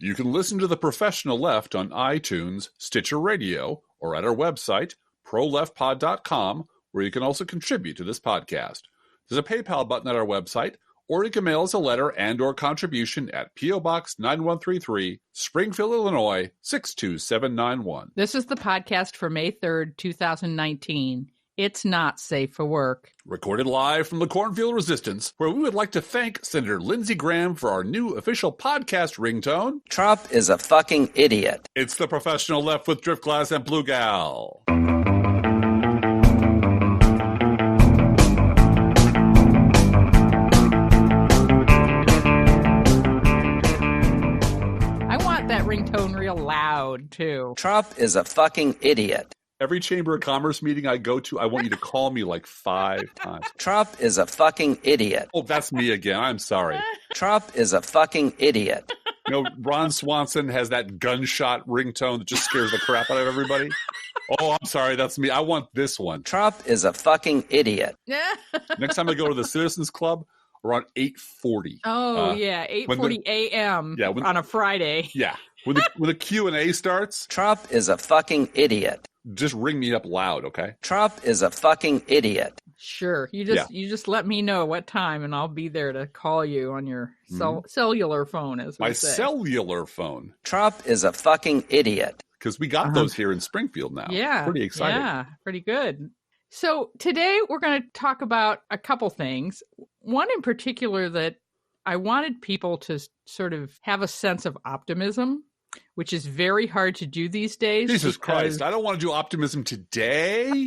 You can listen to The Professional Left on iTunes, Stitcher Radio, or at our website, proleftpod.com, where you can also contribute to this podcast. There's a PayPal button at our website, or you can mail us a letter and or contribution at P.O. Box 9133, Springfield, Illinois, 62791. This is the podcast for May 3rd, 2019. It's not safe for work. Recorded live from the Cornfield Resistance, where we would like to thank Senator Lindsey Graham for our new official podcast ringtone. Trump is a fucking idiot. It's The Professional Left with Driftglass and Blue Gal. Ringtone real loud, too. Trump is a fucking idiot. Every Chamber of Commerce meeting I go to, I want you to call me like 5 times. Trump is a fucking idiot. Oh, that's me again. I'm sorry. Trump is a fucking idiot. You know, Ron Swanson has that gunshot ringtone that just scares the crap out of everybody. Oh, I'm sorry. That's me. I want this one. Trump is a fucking idiot. Next time I go to the Citizens Club, around 8:40. Oh, yeah. 8:40 a.m. On a Friday. Yeah. When the Q&A starts. Trump is a fucking idiot. Just ring me up loud, okay? Trump is a fucking idiot. Sure. You just let me know what time, and I'll be there to call you on your cellular phone, as we My say. cellular phone. Trump is a fucking idiot. Because we got those here in Springfield now. Yeah. Pretty exciting. Yeah, pretty good. So today we're going to talk about a couple things. One in particular that I wanted people to sort of have a sense of optimism, which is very hard to do these days. Jesus Christ. I don't want to do optimism today.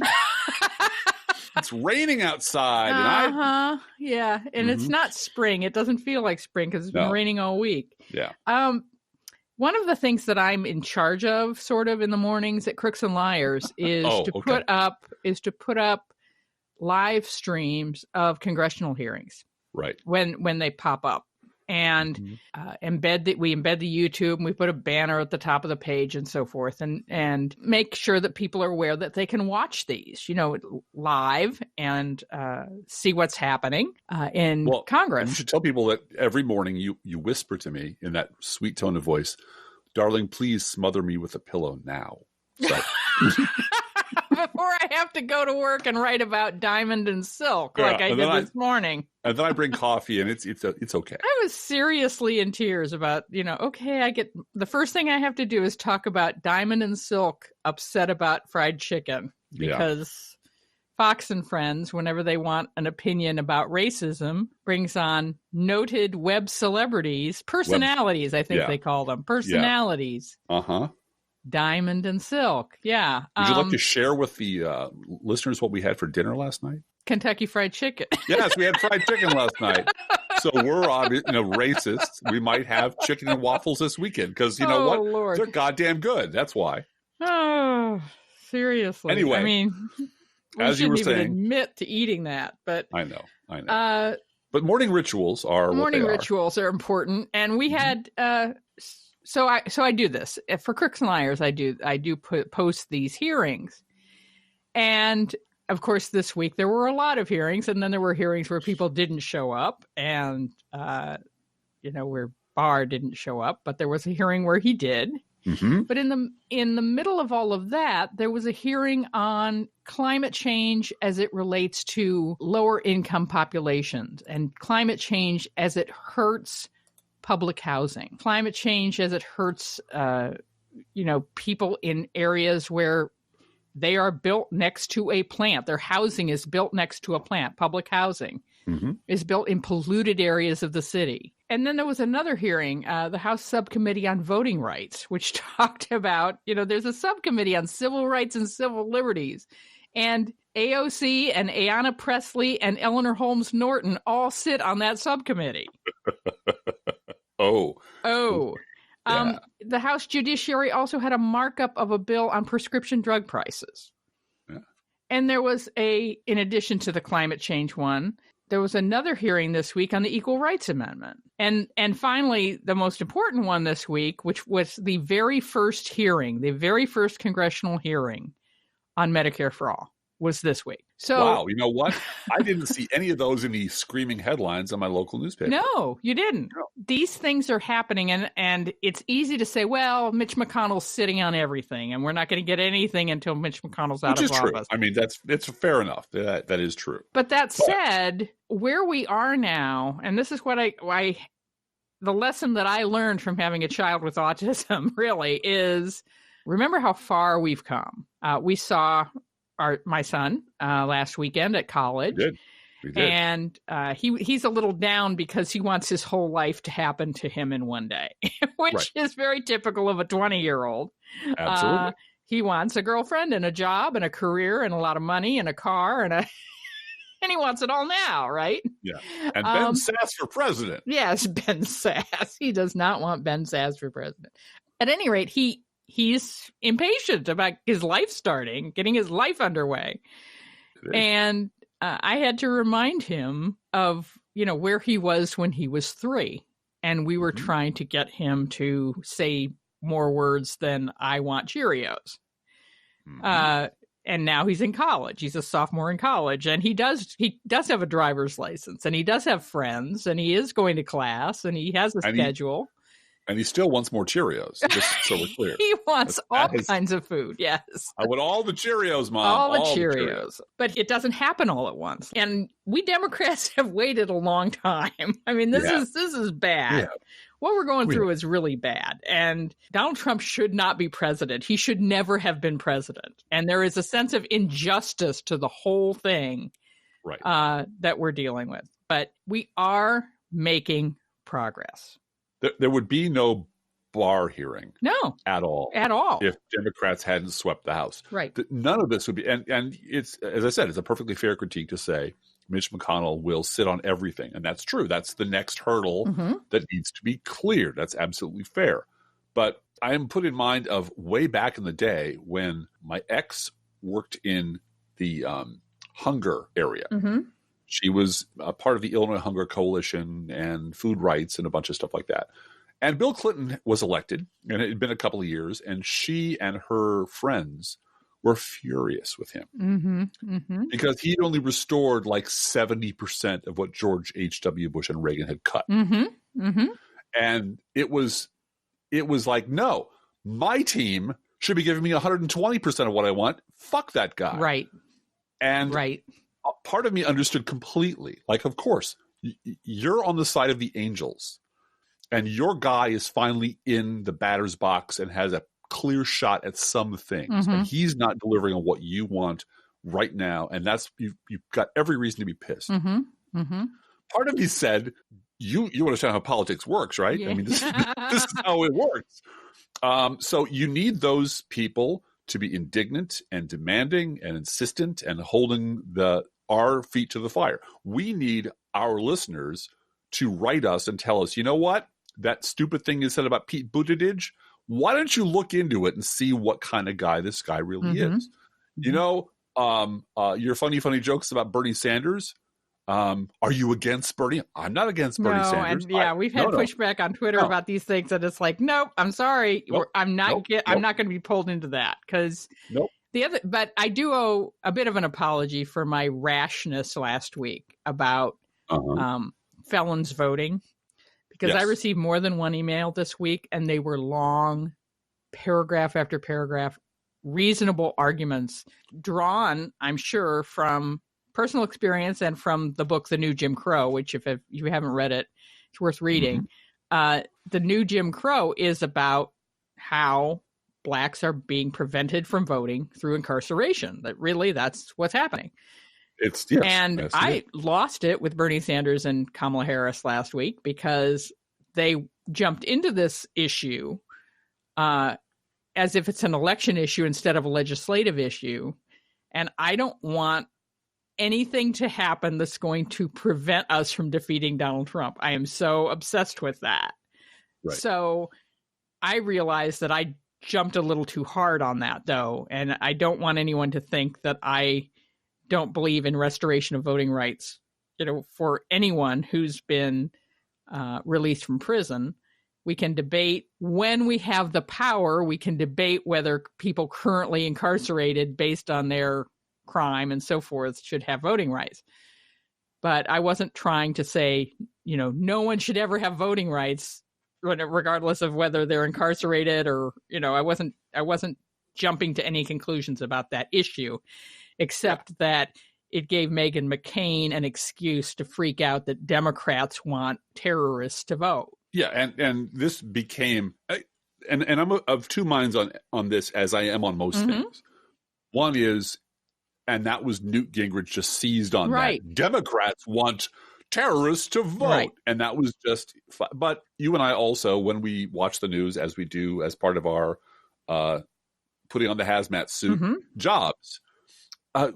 It's raining outside. Yeah. And it's not spring. It doesn't feel like spring because it's been raining all week. Yeah. One of the things that I'm in charge of sort of in the mornings at Crooks and Liars is to put up live streams of congressional hearings. Right. When they pop up. And we embed the YouTube, and we put a banner at the top of the page and so forth, and make sure that people are aware that they can watch these, live and see what's happening in Congress. You should tell people that every morning you whisper to me in that sweet tone of voice, "Darling, please smother me with a pillow now." So. Before I have to go to work and write about Diamond and Silk like I did this morning. And then I bring coffee, and it's okay. I was seriously in tears about, the first thing I have to do is talk about Diamond and Silk upset about fried chicken. Because Fox and Friends, whenever they want an opinion about racism, brings on noted web celebrities, personalities, I think they call them, personalities. Yeah. Uh-huh. Diamond and Silk, yeah. Would you like to share with the listeners what we had for dinner last night? Kentucky Fried Chicken. Yes, we had fried chicken last night. So we're racists. We might have chicken and waffles this weekend because you know what? Lord. They're goddamn good. That's why. Oh, seriously. Anyway, I mean, as you were saying, admit to eating that, but I know. But morning rituals are important, and we had. So I do this for Crooks and Liars. I do post these hearings, and of course this week there were a lot of hearings, and then there were hearings where people didn't show up, and where Barr didn't show up, but there was a hearing where he did. Mm-hmm. But in the middle of all of that, there was a hearing on climate change as it relates to lower income populations and climate change as it hurts public housing, climate change as it hurts, people in areas where they are built next to a plant. Their housing is built next to a plant. Public housing is built in polluted areas of the city. And then there was another hearing, the House Subcommittee on Voting Rights, which talked about, there's a subcommittee on civil rights and civil liberties. And AOC and Ayanna Pressley and Eleanor Holmes Norton all sit on that subcommittee. Yeah. The House Judiciary also had a markup of a bill on prescription drug prices. Yeah. And there was in addition to the climate change one, there was another hearing this week on the Equal Rights Amendment. And finally, the most important one this week, which was the very first congressional hearing on Medicare for All, was this week. So, wow, you know what? I didn't see any of those in the screaming headlines on my local newspaper. No, you didn't. No. These things are happening, and it's easy to say, well, Mitch McConnell's sitting on everything, and we're not going to get anything until Mitch McConnell's out Which of is true. office. I mean, it's fair enough. That is true. But that said, where we are now, and this is what the lesson that I learned from having a child with autism really is, remember how far we've come. We saw my son last weekend at college. We did. And he's a little down because he wants his whole life to happen to him in one day, which is very typical of a 20-year-old. Absolutely. He wants a girlfriend and a job and a career and a lot of money and a car and he wants it all now, right? Yeah. And Ben Sass for president. Yes, Ben Sass. He does not want Ben Sass for president. At any rate, he's impatient about his life starting, getting his life underway. And I had to remind him of, where he was when he was 3. And we were trying to get him to say more words than "I want Cheerios." And now he's in college. He's a sophomore in college. And he does have a driver's license. And he does have friends. And he is going to class. And he has a schedule. And he still wants more Cheerios, just so we're clear. He wants all kinds of food, yes. I want all the Cheerios, Mom. All the Cheerios. But it doesn't happen all at once. And we Democrats have waited a long time. I mean, this is bad. Yeah. What we're going through is really bad. And Donald Trump should not be president. He should never have been president. And there is a sense of injustice to the whole thing that we're dealing with. But we are making progress. There would be no Barr hearing. No. At all. At all. If Democrats hadn't swept the House. Right. None of this would be, and it's, as I said, it's a perfectly fair critique to say Mitch McConnell will sit on everything. And that's true. That's the next hurdle that needs to be cleared. That's absolutely fair. But I am put in mind of way back in the day when my ex worked in the hunger area. She was a part of the Illinois Hunger Coalition and food rights and a bunch of stuff like that. And Bill Clinton was elected, and it had been a couple of years, and she and her friends were furious with him because he'd only restored like 70% of what George H.W. Bush and Reagan had cut. And it was like, no, my team should be giving me 120% of what I want. Fuck that guy. Right. And part of me understood completely. Like, of course, you're on the side of the angels, and your guy is finally in the batter's box and has a clear shot at some things. And he's not delivering on what you want right now. And that's, you've got every reason to be pissed. Part of me said, you understand how politics works, right? Yeah. I mean, this is how it works. So you need those people to be indignant and demanding and insistent and holding our feet to the fire. We need our listeners to write us and tell us, you know what? That stupid thing you said about Pete Buttigieg, why don't you look into it and see what kind of guy this guy really is? You know, your funny jokes about Bernie Sanders. Are you against Bernie? I'm not against Bernie Sanders. And we've had pushback on Twitter about these things, and it's like, nope, I'm sorry. I'm not going to be pulled into that because but I do owe a bit of an apology for my rashness last week about felons voting, because I received more than one email this week, and they were long, paragraph after paragraph, reasonable arguments drawn, I'm sure, from personal experience and from the book, The New Jim Crow, which if you haven't read it, it's worth reading. The New Jim Crow is about how blacks are being prevented from voting through incarceration. That's what's happening. I lost it with Bernie Sanders and Kamala Harris last week because they jumped into this issue as if it's an election issue instead of a legislative issue. And I don't want anything to happen that's going to prevent us from defeating Donald Trump. I am so obsessed with that. Right. So I realized that I jumped a little too hard on that, though. And I don't want anyone to think that I don't believe in restoration of voting rights, for anyone who's been released from prison. We can debate when we have the power. We can debate whether people currently incarcerated based on their crime and so forth should have voting rights. But I wasn't trying to say, no one should ever have voting rights, regardless of whether they're incarcerated or, I wasn't jumping to any conclusions about that issue, except that it gave Meghan McCain an excuse to freak out that Democrats want terrorists to vote. Yeah, and this became, and I'm of two minds on this, as I am on most things. One is, and that was Newt Gingrich just seized on that. Democrats want terrorists to vote, and that was just. But you and I also, when we watch the news, as we do as part of our putting on the hazmat suit jobs,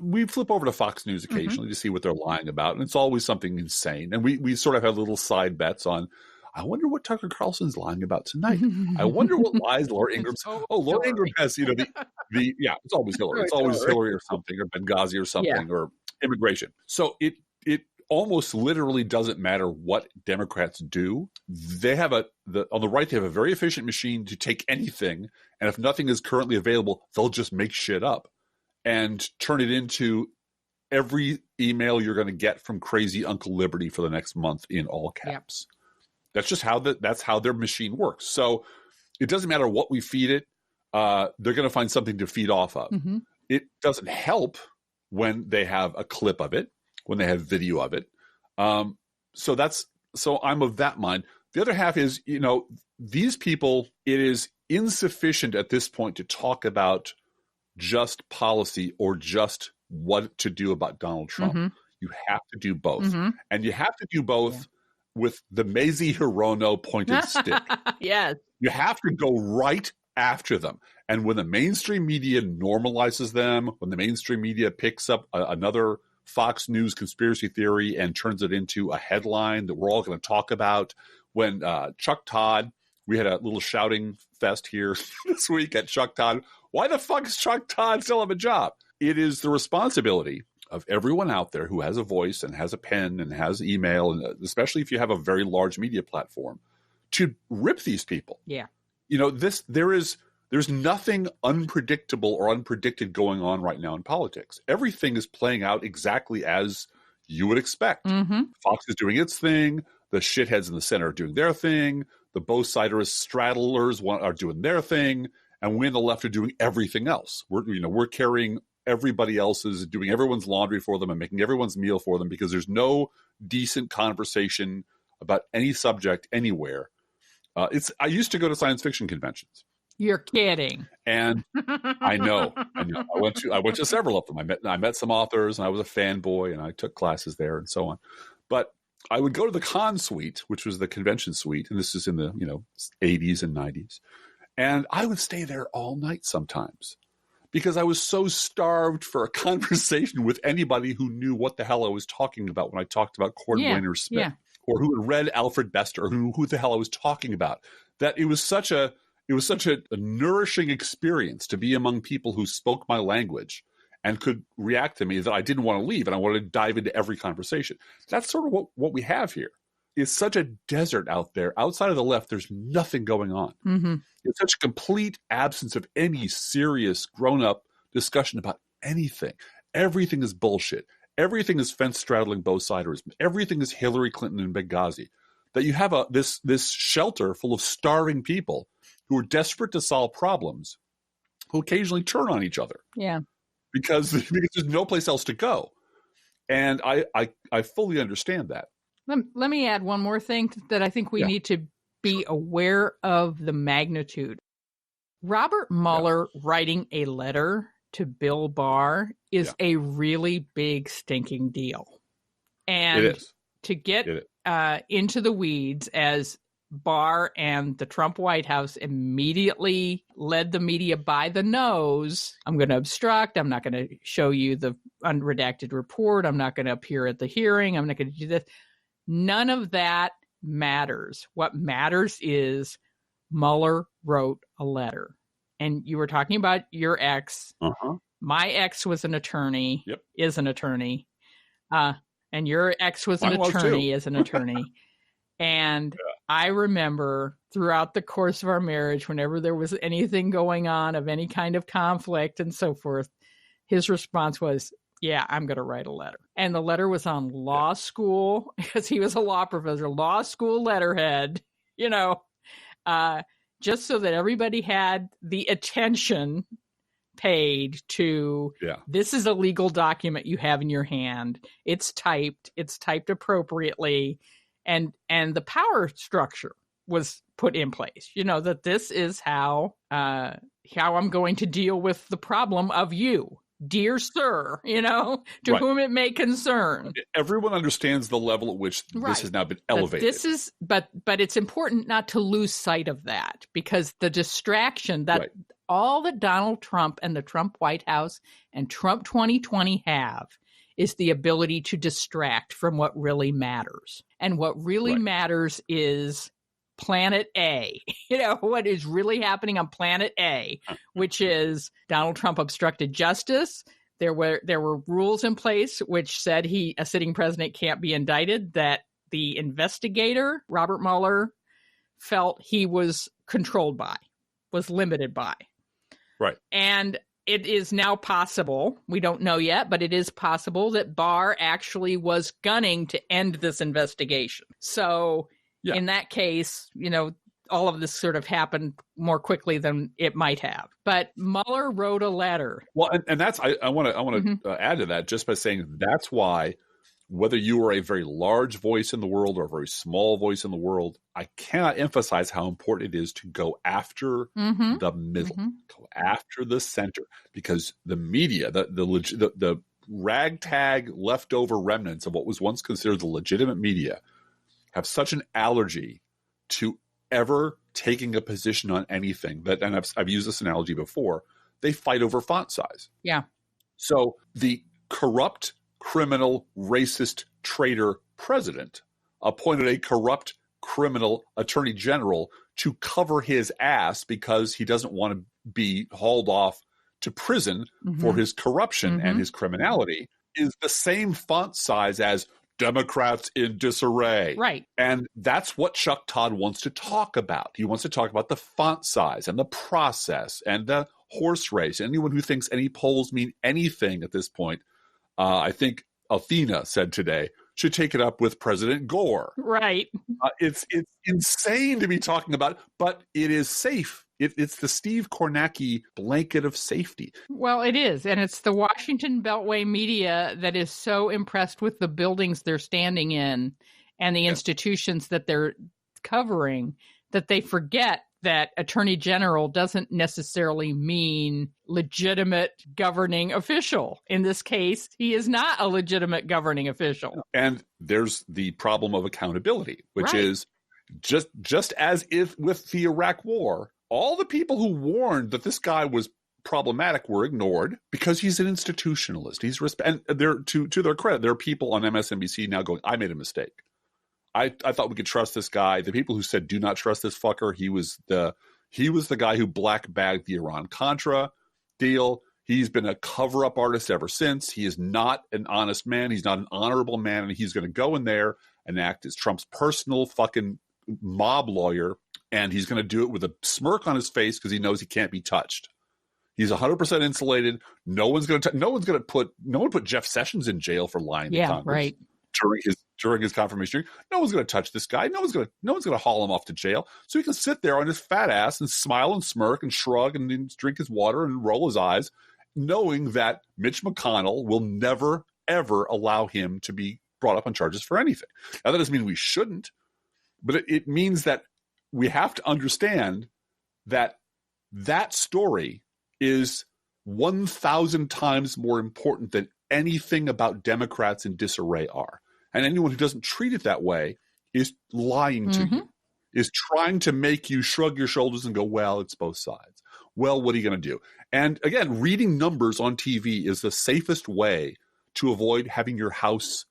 we flip over to Fox News occasionally to see what they're lying about, and it's always something insane. And we sort of have little side bets on, I wonder what Tucker Carlson's lying about tonight. I wonder what lies Laura Ingram's. Laura Ingraham has, it's always Hillary. It's always Hillary or something, or Benghazi or something, or immigration. So it almost literally doesn't matter what Democrats do. They have on the right, they have a very efficient machine to take anything, and if nothing is currently available, they'll just make shit up and turn it into every email you're going to get from crazy Uncle Liberty for the next month in all caps. Yep. That's just that's how their machine works. So it doesn't matter what we feed it. They're going to find something to feed off of. It doesn't help when they have a clip of it, when they have video of it. So I'm of that mind. The other half is, these people, it is insufficient at this point to talk about just policy or just what to do about Donald Trump. You have to do both. And you have to do both with the Mazie Hirono pointed stick. Yes. You have to go right after them. And when the mainstream media normalizes them, when the mainstream media picks up another Fox News conspiracy theory and turns it into a headline that we're all going to talk about, when Chuck Todd, we had a little shouting fest here this week at Chuck Todd. Why the fuck is Chuck Todd still have a job? It is the responsibility of everyone out there who has a voice and has a pen and has email, and especially if you have a very large media platform, to rip these people. Yeah. There's nothing unpredictable or unpredicted going on right now in politics. Everything is playing out exactly as you would expect. Fox is doing its thing. The shitheads in the center are doing their thing. The both-siders straddlers are doing their thing. And we on the left are doing everything else. We're carrying everybody else's, doing everyone's laundry for them and making everyone's meal for them, because there's no decent conversation about any subject anywhere. I used to go to science fiction conventions. You're kidding. And I know. I went to several of them. I met some authors, and I was a fanboy, and I took classes there and so on. But I would go to the con suite, which was the convention suite, and this is in the 80s and 90s. And I would stay there all night sometimes, because I was so starved for a conversation with anybody who knew what the hell I was talking about when I talked about Cordwainer Smith, or who had read Alfred Bester, or who the hell I was talking about. That it was such a nourishing experience to be among people who spoke my language and could react to me, that I didn't want to leave, and I wanted to dive into every conversation. That's sort of what we have here. It's such a desert out there. Outside of the left, there's nothing going on. It's such a complete absence of any serious grown-up discussion about anything. Everything is bullshit. Everything is fence-straddling both-siders. Everything is Hillary Clinton and Benghazi. That you have this shelter full of starving people who are desperate to solve problems, who occasionally turn on each other. Yeah. Because there's no place else to go. And I fully understand that. Let me add one more thing that I think we need to be aware of the magnitude. Robert Mueller writing a letter to Bill Barr is a really big stinking deal. And it is. To get into the weeds, as Barr and the Trump White House immediately led the media by the nose. I'm going to obstruct. I'm not going to show you the unredacted report. I'm not going to appear at the hearing. I'm not going to do this. None of that matters. What matters is Mueller wrote a letter. And you were talking about your ex. My ex was an attorney, is an attorney. And your ex was an attorney, is an attorney. And I remember throughout the course of our marriage, whenever there was anything going on of any kind of conflict and so forth, his response was, yeah, I'm going to write a letter. And the letter was on law school, because he was a law professor, law school letterhead, just so that everybody had the attention paid to, this is a legal document you have in your hand. It's typed appropriately. And the power structure was put in place, that this is how I'm going to deal with the problem of you, dear sir, to whom it may concern. Everyone understands the level at which this has now been elevated. But it's important not to lose sight of that, because the distraction that all that Donald Trump and the Trump White House and Trump 2020 have is the ability to distract from what really matters. And what really matters is Planet A, what is really happening on Planet A, which is Donald Trump obstructed justice. There were rules in place which said a sitting president can't be indicted, that the investigator, Robert Mueller, felt he was controlled by, was limited by. Right. And it is now possible, we don't know yet, but it is possible that Barr actually was gunning to end this investigation. So in that case, all of this sort of happened more quickly than it might have. But Mueller wrote a letter. Well, and that's, I want to add to that just by saying that's why, whether you are a very large voice in the world or a very small voice in the world, I cannot emphasize how important it is to go after the middle, go after the center, because the media, the ragtag leftover remnants of what was once considered the legitimate media, have such an allergy to ever taking a position on anything that, and I've used this analogy before, they fight over font size. Yeah. So the corrupt, criminal, racist, traitor president appointed a corrupt, criminal attorney general to cover his ass because he doesn't want to be hauled off to prison for his corruption and his criminality, is the same font size as Democrats in disarray. Right. And that's what Chuck Todd wants to talk about. He wants to talk about the font size and the process and the horse race. Anyone who thinks any polls mean anything at this point, I think Athena said today, should take it up with President Gore. Right. It's insane to be talking about, but it is safe. It's the Steve Kornacki blanket of safety. Well, it is. And it's the Washington Beltway media that is so impressed with the buildings they're standing in and the institutions that they're covering that they forget that attorney general doesn't necessarily mean legitimate governing official. In this case, he is not a legitimate governing official. And there's the problem of accountability, which is just as if with the Iraq War, all the people who warned that this guy was problematic were ignored because he's an institutionalist. And they're, to their credit, there are people on MSNBC now going, I made a mistake. I thought we could trust this guy. The people who said do not trust this fucker, he was the guy who black bagged the Iran-Contra deal. He's been a cover-up artist ever since. He is not an honest man. He's not an honorable man, and he's going to go in there and act as Trump's personal fucking mob lawyer, and he's going to do it with a smirk on his face because he knows he can't be touched. He's 100% insulated. No one put Jeff Sessions in jail for lying to Congress. Right. During his confirmation hearing. No one's going to touch this guy. No one's going to haul him off to jail. So he can sit there on his fat ass and smile and smirk and shrug and drink his water and roll his eyes, knowing that Mitch McConnell will never, ever allow him to be brought up on charges for anything. Now, that doesn't mean we shouldn't, but it means that we have to understand that that story is 1,000 times more important than anything about Democrats in disarray are. And anyone who doesn't treat it that way is lying to you, is trying to make you shrug your shoulders and go, well, it's both sides. Well, what are you going to do? And again, reading numbers on TV is the safest way to avoid having your house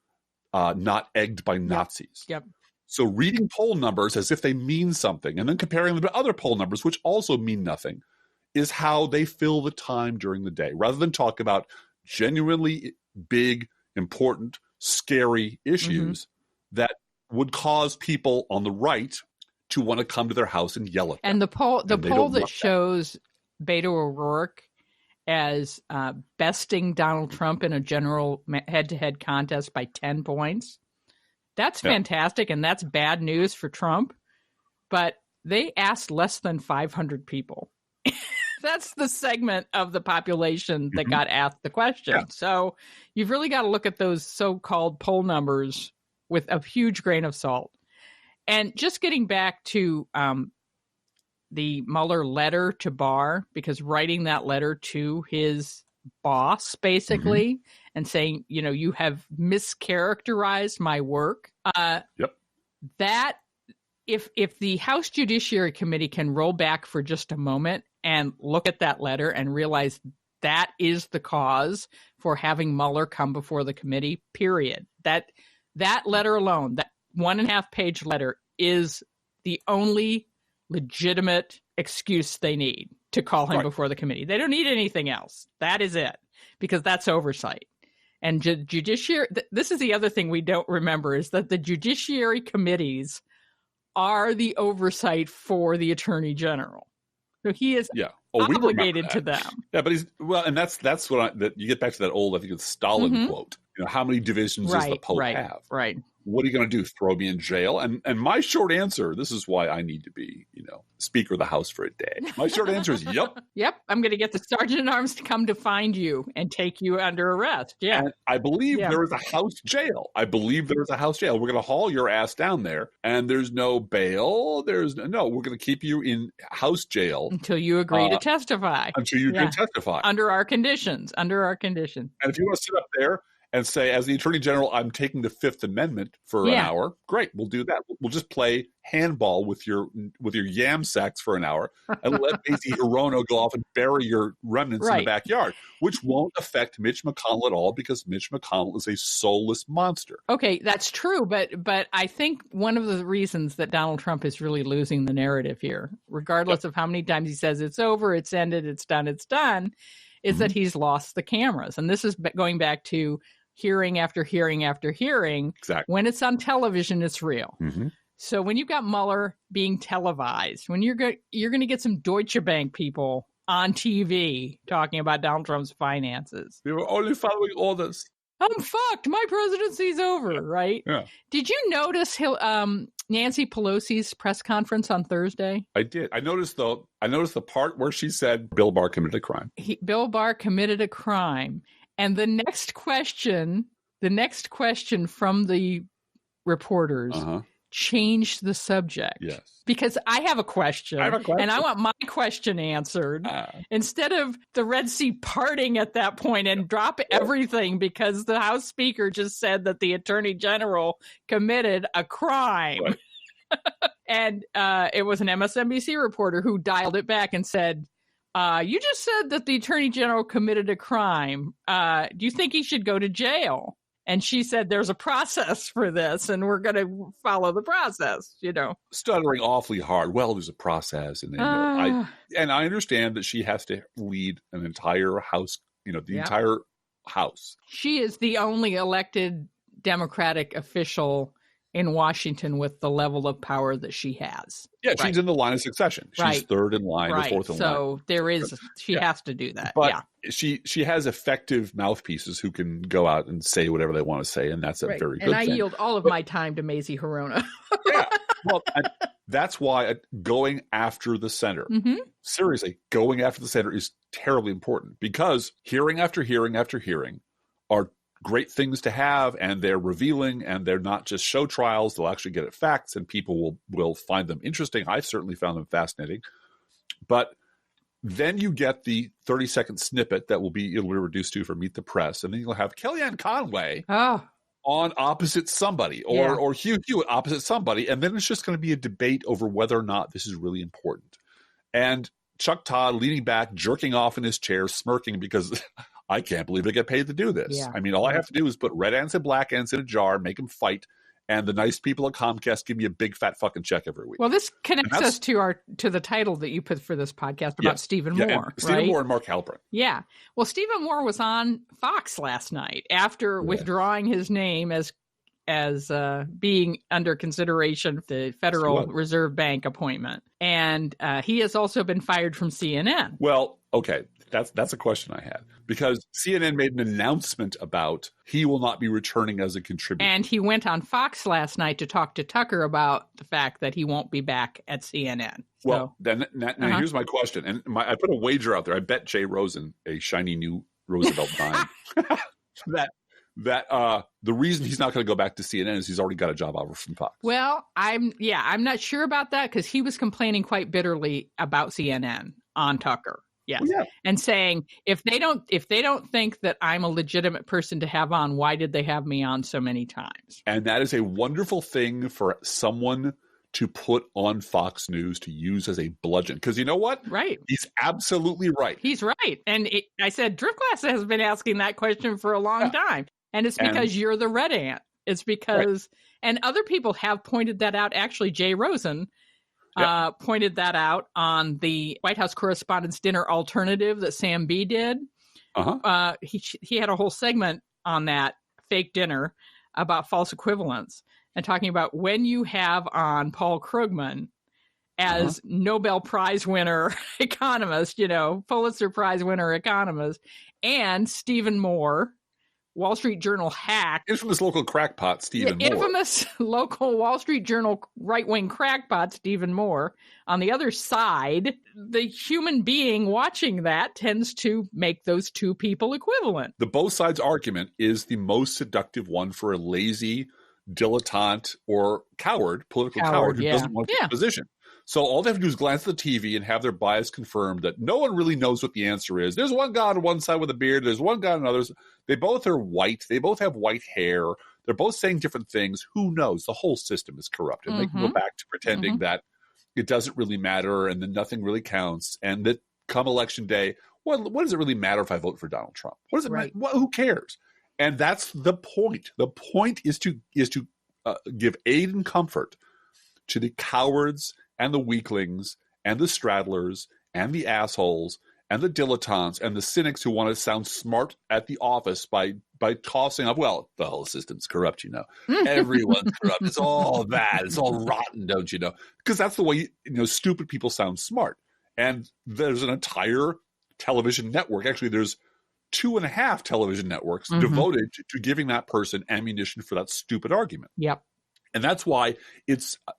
not egged by Nazis. Yep. So reading poll numbers as if they mean something and then comparing them to other poll numbers, which also mean nothing, is how they fill the time during the day, rather than talk about genuinely big, important, scary issues that would cause people on the right to want to come to their house and yell at them. And the poll that shows Beto O'Rourke as besting Donald Trump in a general head-to-head contest by 10 points. That's fantastic, and that's bad news for Trump. But they asked less than 500 people. That's the segment of the population that got asked the question. Yeah. So you've really got to look at those so-called poll numbers with a huge grain of salt. And just getting back to the Mueller letter to Barr, because writing that letter to his boss, basically, and saying, you have mischaracterized my work. That if the House Judiciary Committee can roll back for just a moment and look at that letter and realize that is the cause for having Mueller come before the committee, period. That letter alone, that 1.5-page letter, is the only legitimate excuse they need to call him before the committee. They don't need anything else. That is it, because that's oversight. And judiciary, this is the other thing we don't remember, is that the judiciary committees are the oversight for the attorney general. So he is obligated to them. Yeah, but and that's what you get back to that old, I think it's Stalin quote. How many divisions does the Pope have? Right. What are you going to do? Throw me in jail? And my short answer, this is why I need to be, Speaker of the House for a day. My short answer is, yep. Yep. I'm going to get the Sergeant at Arms to come to find you and take you under arrest. Yeah. And I believe there is a House jail. We're going to haul your ass down there, and there's no bail. We're going to keep you in House jail. Until you agree to testify. Until you agree to testify. Under our conditions. And if you want to sit up there and say, as the Attorney General, I'm taking the Fifth Amendment for an hour, great, we'll do that. We'll just play handball with your yam sacks for an hour and let Macy Hirono go off and bury your remnants in the backyard, which won't affect Mitch McConnell at all, because Mitch McConnell is a soulless monster. Okay, that's true, but I think one of the reasons that Donald Trump is really losing the narrative here, regardless of how many times he says it's over, it's ended, it's done, is that he's lost the cameras. And this is going back to hearing after hearing after hearing. Exactly. When it's on television, it's real. So when you've got Mueller being televised, when you're going to get some Deutsche Bank people on TV talking about Donald Trump's finances. We were only following orders. I'm fucked. My presidency's over, right? Yeah. Did you notice Nancy Pelosi's press conference on Thursday? I did. I noticed the part where she said Bill Barr committed a crime. Bill Barr committed a crime. And the next question from the reporters changed the subject. Yes. Because I have a question. And I want my question answered. Instead of the Red Sea parting at that point and drop everything because the House Speaker just said that the Attorney General committed a crime. Right. And it was an MSNBC reporter who dialed it back and said, you just said that the Attorney General committed a crime. Do you think he should go to jail? And she said, there's a process for this, and we're going to follow the process, Stuttering awfully hard. Well, there's a process. And I understand that she has to lead an entire House, entire House. She is the only elected Democratic official in Washington with the level of power that she has. Yeah, she's in the line of succession. She's third in line or fourth in line. So she has to do that. But she has effective mouthpieces who can go out and say whatever they want to say, and that's a very good thing. And I yield all of my time to Macy Hirono. Well, that's why going after the center, seriously, going after the center is terribly important, because hearing after hearing after hearing are great things to have, and they're revealing, and they're not just show trials. They'll actually get at facts, and people will find them interesting. I've certainly found them fascinating. But then you get the 30-second snippet that it'll be reduced to for Meet the Press, and then you'll have Kellyanne Conway on opposite somebody, or Hugh Hewitt opposite somebody, and then it's just going to be a debate over whether or not this is really important. And Chuck Todd leaning back, jerking off in his chair, smirking because I can't believe they get paid to do this. Yeah. I mean, all I have to do is put red ants and black ants in a jar, make them fight, and the nice people at Comcast give me a big fat fucking check every week. Well, this connects us to the title that you put for this podcast about Stephen Moore. Stephen Moore and Mark Halperin. Yeah. Well, Stephen Moore was on Fox last night after withdrawing his name as as being under consideration for the Federal Reserve Bank appointment. And he has also been fired from CNN. Well, okay. That's a question I had, because CNN made an announcement about he will not be returning as a contributor. And he went on Fox last night to talk to Tucker about the fact that he won't be back at CNN. Well, then now here's my question. And I put a wager out there. I bet Jay Rosen, a shiny new Roosevelt dime, that the reason he's not going to go back to CNN is he's already got a job offer from Fox. Well, I'm not sure about that, because he was complaining quite bitterly about CNN on Tucker. Yes. Well, yeah. And saying, if they don't think that I'm a legitimate person to have on, why did they have me on so many times? And that is a wonderful thing for someone to put on Fox News to use as a bludgeon. Because you know what? Right. He's absolutely right. He's right. And I said, Driftglass has been asking that question for a long time. And it's because you're the red ant. It's because, and other people have pointed that out. Actually, Jay Rosen pointed that out on the White House Correspondents' Dinner Alternative that Sam B did. He had a whole segment on that fake dinner about false equivalence and talking about when you have on Paul Krugman as Nobel Prize winner economist, Pulitzer Prize winner economist, and Stephen Moore, Wall Street Journal hack. Infamous local crackpot, Stephen Moore. Infamous local Wall Street Journal right-wing crackpot, Stephen Moore. On the other side, the human being watching that tends to make those two people equivalent. The both sides argument is the most seductive one for a lazy, dilettante, or political coward who doesn't want to take a position. So all they have to do is glance at the TV and have their bias confirmed that no one really knows what the answer is. There's one guy on one side with a beard. There's one guy on others. They both are white. They both have white hair. They're both saying different things. Who knows? The whole system is corrupt. And they can go back to pretending that it doesn't really matter and that nothing really counts. And that come election day, what does it really matter if I vote for Donald Trump? What does it matter? Who cares? And that's the point. The point is to give aid and comfort to the cowards and the weaklings and the straddlers and the assholes and the dilettantes and the cynics who want to sound smart at the office by tossing up, well, the whole system's corrupt, Everyone's corrupt. It's all bad. It's all rotten, don't you know? Because that's the way, stupid people sound smart. And there's an entire television network. Actually, there's 2.5 television networks devoted to giving that person ammunition for that stupid argument. Yep. And that's why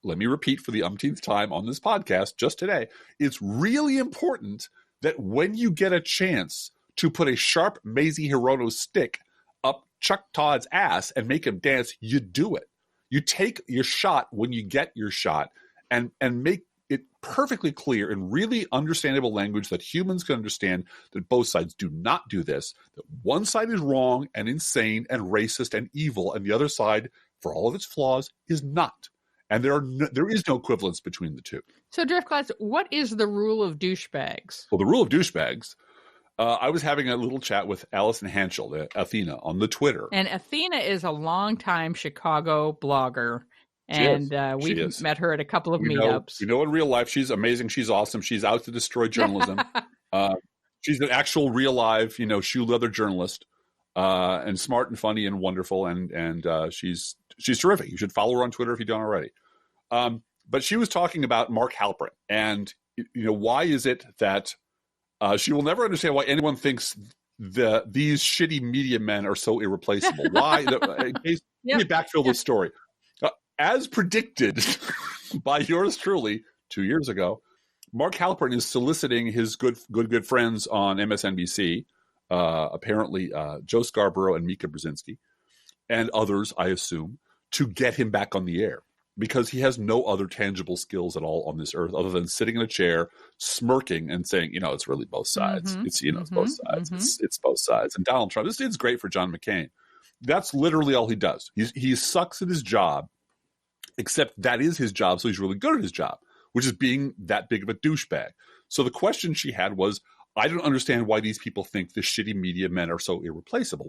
let me repeat for the umpteenth time on this podcast just today, it's really important that when you get a chance to put a sharp Mazie Hirono stick up Chuck Todd's ass and make him dance, you do it. You take your shot when you get your shot and make it perfectly clear in really understandable language that humans can understand that both sides do not do this, that one side is wrong and insane and racist and evil, and the other side, for all of its flaws, is not. And there is no equivalence between the two. So, Driftglass, what is the rule of douchebags? Well, the rule of douchebags, I was having a little chat with Allison Hanschel, Athena, on the Twitter. And Athena is a longtime Chicago blogger. And we've met her at a couple of meetups. We know in real life she's amazing. She's awesome. She's out to destroy journalism. She's an actual real live, shoe leather journalist, and smart and funny and wonderful. And she's terrific. You should follow her on Twitter if you don't already. But she was talking about Mark Halperin, and why is it that she will never understand why anyone thinks these shitty media men are so irreplaceable? Why? Let me backfill the story. As predicted by yours truly 2 years ago, Mark Halperin is soliciting his good friends on MSNBC, apparently Joe Scarborough and Mika Brzezinski, and others, I assume, to get him back on the air because he has no other tangible skills at all on this earth other than sitting in a chair, smirking and saying, it's really both sides. It's both sides. It's both sides. And Donald Trump, this dude's great for John McCain. That's literally all he does. He sucks at his job. Except that is his job, so he's really good at his job, which is being that big of a douchebag. So the question she had was, I don't understand why these people think the shitty media men are so irreplaceable.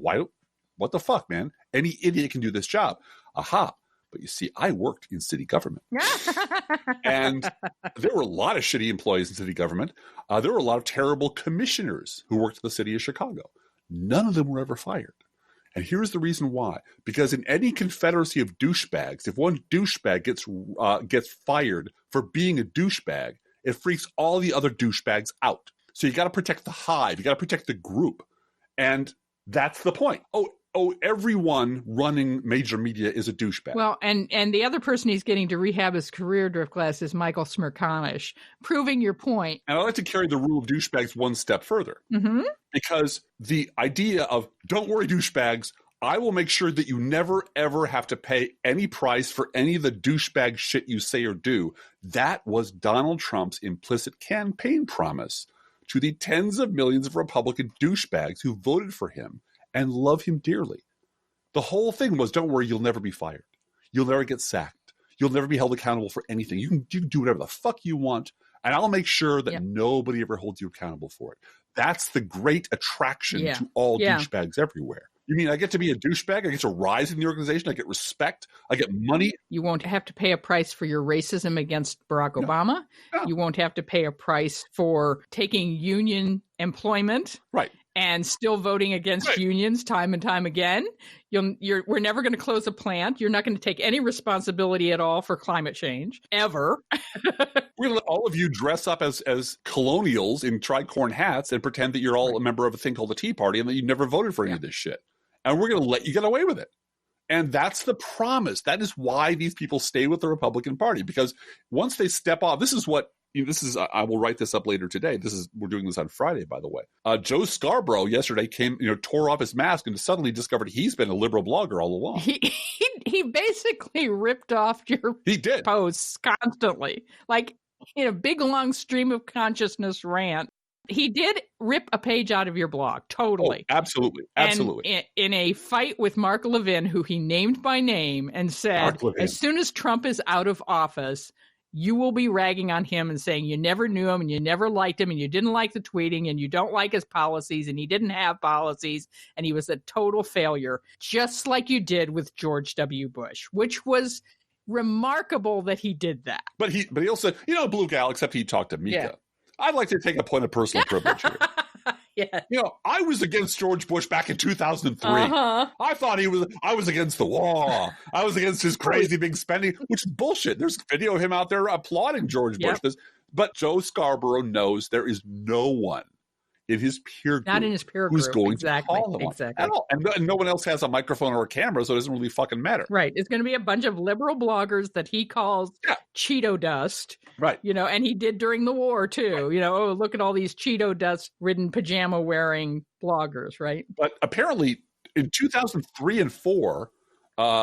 What the fuck, man? Any idiot can do this job. Aha. But you see, I worked in city government. And there were a lot of shitty employees in city government. There were a lot of terrible commissioners who worked at the city of Chicago. None of them were ever fired. And here's the reason why. Because in any confederacy of douchebags, if one douchebag gets fired for being a douchebag, it freaks all the other douchebags out. So you got to protect the hive. You got to protect the group. And that's the point. Oh, everyone running major media is a douchebag. Well, and the other person he's getting to rehab his career, Driftglass, is Michael Smerconish, proving your point. And I like to carry the rule of douchebags one step further. Mm-hmm. Because the idea of, don't worry, douchebags, I will make sure that you never, ever have to pay any price for any of the douchebag shit you say or do. That was Donald Trump's implicit campaign promise to the tens of millions of Republican douchebags who voted for him and love him dearly. The whole thing was, don't worry, you'll never be fired. You'll never get sacked. You'll never be held accountable for anything. You can do whatever the fuck you want, and I'll make sure that nobody ever holds you accountable for it. That's the great attraction to all douchebags everywhere. You mean I get to be a douchebag? I get to rise in the organization. I get respect. I get money. You won't have to pay a price for your racism against Barack Obama. No. You won't have to pay a price for taking union employment. Right. And still voting against unions time and time again. We're never going to close a plant. You're not going to take any responsibility at all for climate change, ever. We're going to let all of you dress up as colonials in tricorn hats and pretend that you're all a member of a thing called the Tea Party and that you never voted for any of this shit. And we're going to let you get away with it. And that's the promise. That is why these people stay with the Republican Party. Because once they step off, I will write this up later today. We're doing this on Friday, by the way. Joe Scarborough yesterday tore off his mask and suddenly discovered he's been a liberal blogger all along. He basically ripped off your posts constantly, like in a big long stream of consciousness rant. He did rip a page out of your blog, totally. Oh, absolutely. And in a fight with Mark Levin, who he named by name, and said, as soon as Trump is out of office, you will be ragging on him and saying you never knew him and you never liked him and you didn't like the tweeting and you don't like his policies and he didn't have policies and he was a total failure, just like you did with George W. Bush, which was remarkable that he did that. But he also, blue gal, except he talked to Mika. Yeah. I'd like to take a point of personal privilege here. Yeah. I was against George Bush back in 2003. I thought I was against the wall. I was against his crazy big spending, which is bullshit. There's video of him out there applauding George Bush. But Joe Scarborough knows there is no one in his peer group, not in his peer who's group, going to call him at all. And no one else has a microphone or a camera, so it doesn't really fucking matter. Right. It's going to be a bunch of liberal bloggers that he calls Cheeto dust. Right. And he did during the war too. Right. Look at all these Cheeto dust ridden pajama wearing bloggers, right? But apparently in 2003 and 4,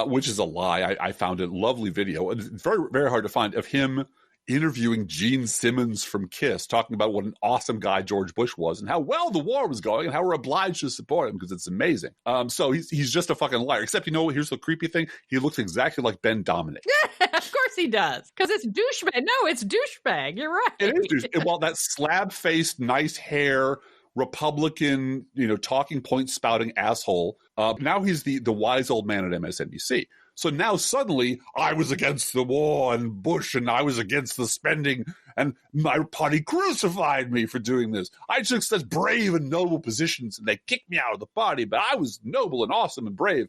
which is a lie, I found a lovely video. It's very, very hard to find, of him interviewing Gene Simmons from KISS, talking about what an awesome guy George Bush was and how well the war was going and how we're obliged to support him because it's amazing. So he's just a fucking liar. Except, here's the creepy thing. He looks exactly like Ben Dominic. Of course he does. Because it's douchebag. No, it's douchebag. You're right. It is douchebag. Well, that slab-faced, nice hair, Republican, talking point spouting asshole. Now he's the wise old man at MSNBC. So now suddenly I was against the war and Bush and I was against the spending and my party crucified me for doing this. I took such brave and noble positions and they kicked me out of the party, but I was noble and awesome and brave.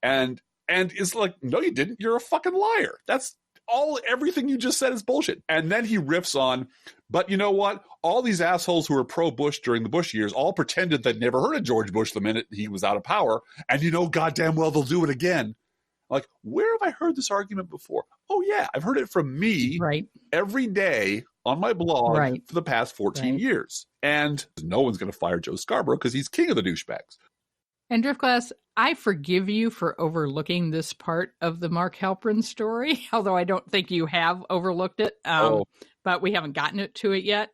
And it's like, no, you didn't. You're a fucking liar. That's everything you just said is bullshit. And then he riffs on, but you know what? All these assholes who were pro-Bush during the Bush years all pretended they'd never heard of George Bush the minute he was out of power. And goddamn well they'll do it again. Like, where have I heard this argument before? Oh, yeah, I've heard it from me every day on my blog for the past 14 years. And no one's going to fire Joe Scarborough because he's king of the douchebags. And Driftglass, I forgive you for overlooking this part of the Mark Halperin story, although I don't think you have overlooked it, but we haven't gotten to it yet.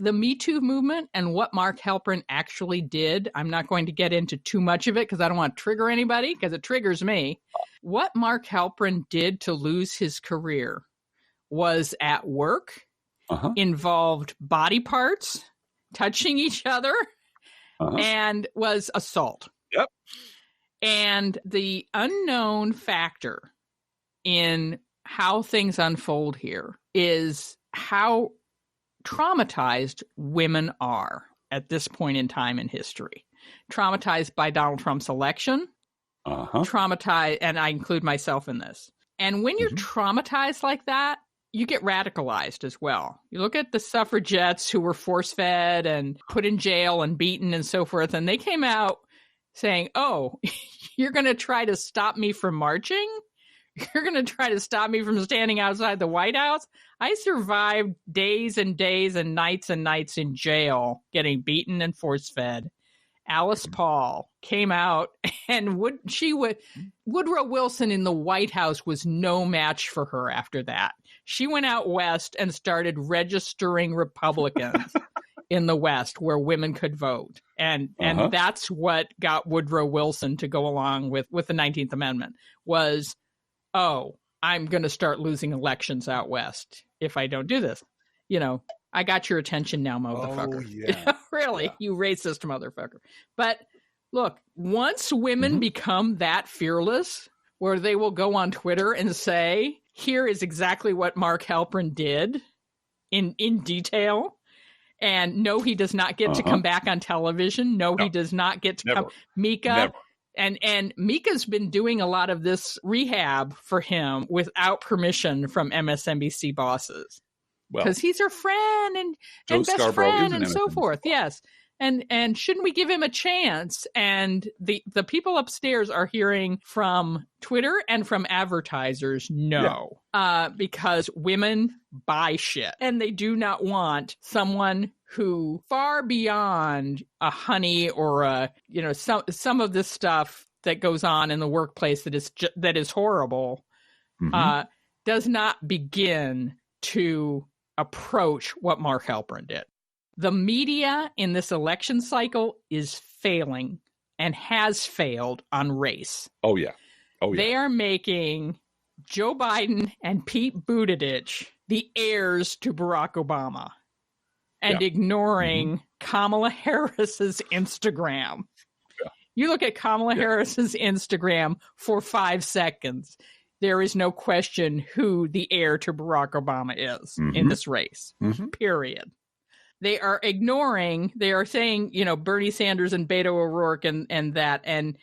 The Me Too movement and what Mark Halperin actually did, I'm not going to get into too much of it because I don't want to trigger anybody because it triggers me. What Mark Halperin did to lose his career was at work, involved body parts, touching each other, and was assault. Yep. And the unknown factor in how things unfold here is how traumatized women are at this point in time in history. Traumatized by Donald Trump's election, traumatized, and I include myself in this. And when you're traumatized like that, you get radicalized as well. You look at the suffragettes who were force-fed and put in jail and beaten and so forth, and they came out saying, oh, you're going to try to stop me from marching? You're going to try to stop me from standing outside the White House? I survived days and days and nights in jail getting beaten and force-fed. Alice Paul came out, and Woodrow Wilson in the White House was no match for her after that. She went out west and started registering Republicans in the West where women could vote. And that's what got Woodrow Wilson to go along with the 19th Amendment was, oh, I'm going to start losing elections out west if I don't do this. You know, I got your attention now, motherfucker. Oh, yeah. Really, Yeah. you racist motherfucker. But look, once women become that fearless, where they will go on Twitter and say, here is exactly what Mark Halperin did in detail. And no, he does not get to come back on television. No, he does not get to come. Mika. Never. And Mika's been doing a lot of this rehab for him without permission from MSNBC bosses. Because he's her friend and best Scarborough friend is an and so MSNBC forth. Yes. And shouldn't we give him a chance? And the people upstairs are hearing from Twitter and from advertisers, no. Because women buy shit. And they do not want someone who far beyond a honey or a, you know, some of this stuff that goes on in the workplace that is horrible, does not begin to approach what Mark Halperin did. The media in this election cycle is failing and has failed on race. Oh, yeah. They are making Joe Biden and Pete Buttigieg the heirs to Barack Obama and ignoring Kamala Harris's Instagram. Yeah. You look at Kamala Harris's Instagram for 5 seconds. There is no question who the heir to Barack Obama is in this race, period. They are saying, you know, Bernie Sanders and Beto O'Rourke and